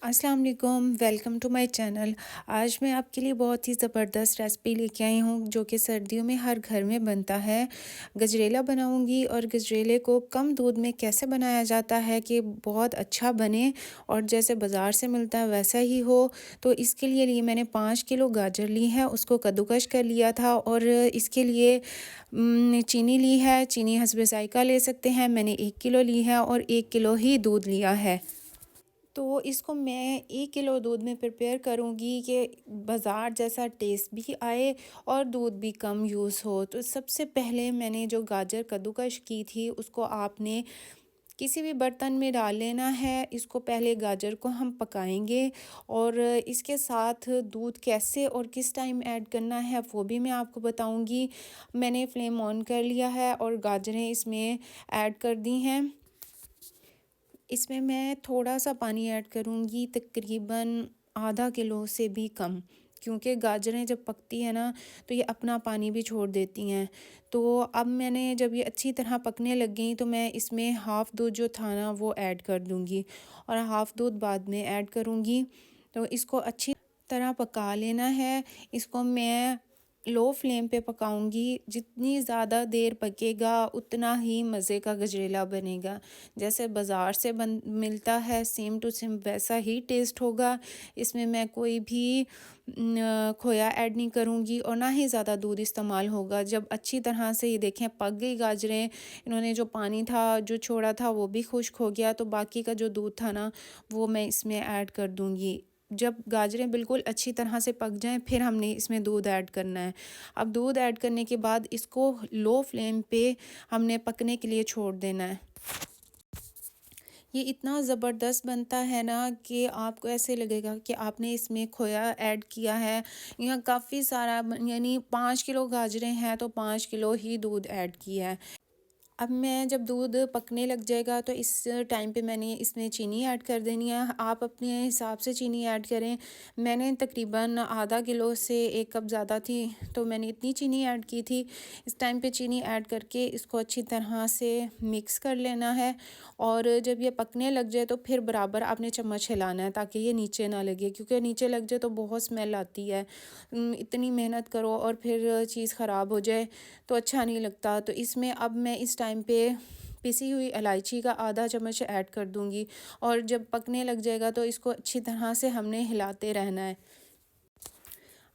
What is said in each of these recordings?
अस्सलाम वालेकुम, welcome to my channel. आज मैं आपके लिए बहुत ही ज़बरदस्त रेसिपी लेके आई हूँ जो कि सर्दियों में हर घर में बनता है। गजरेला बनाऊँगी और गजरेले को कम दूध में कैसे बनाया जाता है कि बहुत अच्छा बने और जैसे बाज़ार से मिलता है वैसा ही हो। तो इसके लिए मैंने 5 किलो गाजर ली है, उसको कद्दूकस कर लिया था और इसके लिए चीनी ली है। चीनी हस्बे ज़ायक़ा ले सकते हैं। मैंने 1 किलो ली है और 1 किलो ही दूध लिया है। तो इसको मैं 1 किलो दूध में प्रिपेयर करूँगी कि बाज़ार जैसा टेस्ट भी आए और दूध भी कम यूज़ हो। तो सबसे पहले मैंने जो गाजर कद्दूकस की थी उसको आपने किसी भी बर्तन में डाल लेना है। इसको पहले गाजर को हम पकाएंगे और इसके साथ दूध कैसे और किस टाइम ऐड करना है वो भी मैं आपको बताऊंगी। मैंने फ्लेम ऑन कर लिया है और गाजरें इसमें ऐड कर दी हैं। इसमें मैं थोड़ा-सा पानी ऐड करूँगी, तकरीबन आधा किलो से भी कम, क्योंकि गाजरें जब पकती हैं ना, तो ये अपना पानी भी छोड़ देती हैं। तो अब मैंने जब ये अच्छी तरह पकने लग गईं, तो मैं इसमें हाफ़ दूध जो था ना, वो ऐड कर दूँगी और हाफ़ दूध बाद में ऐड करूँगी। तो इसको अच्छी तरह पका लेना है। इसको मैं लो फ्लेम पे पकाऊँगी। जितनी ज़्यादा देर पकेगा, उतना ही मज़े का गजरेला बनेगा। जैसे बाज़ार से बन मिलता है सेम टू सेम वैसा ही टेस्ट होगा। इसमें मैं कोई भी खोया ऐड नहीं करूँगी और ना ही ज़्यादा दूध इस्तेमाल होगा। जब अच्छी तरह से ये देखें पक गई गाजरें, इन्होंने जो पानी था जो छोड़ा था वो भी खुश्क हो गया, तो बाकी का जो दूध था ना वो मैं इसमें ऐड कर दूँगी। जब गाजरें बिल्कुल अच्छी तरह से पक जाएँ फिर हमने इसमें दूध ऐड करना है। अब दूध ऐड करने के बाद इसको लो फ्लेम पे हमने पकने के लिए छोड़ देना है। ये इतना ज़बरदस्त बनता है ना कि आपको ऐसे लगेगा कि आपने इसमें खोया ऐड किया है। यहाँ काफ़ी सारा यानी 5 किलो गाजरें हैं तो 5 किलो ही दूध ऐड किया है। अब मैं जब दूध पकने लग जाएगा तो इस टाइम पे मैंने इसमें चीनी ऐड कर देनी है। आप अपने हिसाब से चीनी ऐड करें। मैंने तकरीबन आधा किलो से 1 कप ज़्यादा थी तो मैंने इतनी चीनी ऐड की थी। इस टाइम पे चीनी ऐड करके इसको अच्छी तरह से मिक्स कर लेना है और जब ये पकने लग जाए तो फिर बराबर आपने चम्मच हिलाना है ताकि ये नीचे ना लगे, क्योंकि नीचे लग जाए तो बहुत स्मेल आती है। इतनी मेहनत करो और फिर चीज़ ख़राब हो जाए तो अच्छा नहीं लगता। तो इसमें अब मैं इस टाइम पे पिसी हुई इलायची का आधा चम्मच ऐड कर दूंगी और जब पकने लग जाएगा तो इसको अच्छी तरह से हमने हिलाते रहना है।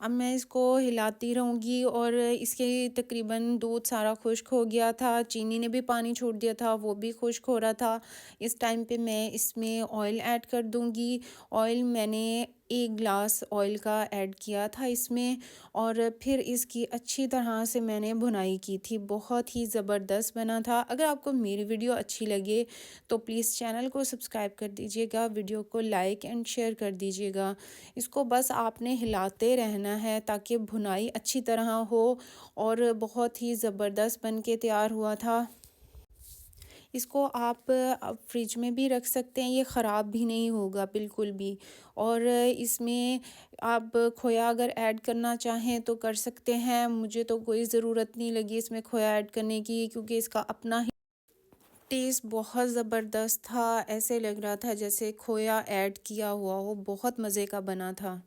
अब मैं इसको हिलाती रहूँगी और इसके तकरीबन दूध सारा खुश्क हो गया था, चीनी ने भी पानी छोड़ दिया था, वो भी खुश्क हो रहा था। इस टाइम पे मैं इसमें ऑयल ऐड कर दूँगी। ऑयल मैंने 1 ग्लास ऑयल का ऐड किया था इसमें और फिर इसकी अच्छी तरह से मैंने भुनाई की थी। बहुत ही ज़बरदस्त बना था। अगर आपको मेरी वीडियो अच्छी लगे तो प्लीज़ चैनल को सब्सक्राइब कर दीजिएगा, वीडियो को लाइक एंड शेयर कर दीजिएगा। इसको बस आपने हिलाते रहना है ताकि भुनाई अच्छी तरह हो और बहुत ही ज़बरदस्त बन के तैयार हुआ था। इसको आप फ्रिज में भी रख सकते हैं, ये ख़राब भी नहीं होगा बिल्कुल भी। और इसमें आप खोया अगर ऐड करना चाहें तो कर सकते हैं। मुझे तो कोई ज़रूरत नहीं लगी इसमें खोया ऐड करने की, क्योंकि इसका अपना ही टेस्ट बहुत ज़बरदस्त था। ऐसे लग रहा था जैसे खोया ऐड किया हुआ हो, बहुत मज़े का बना था।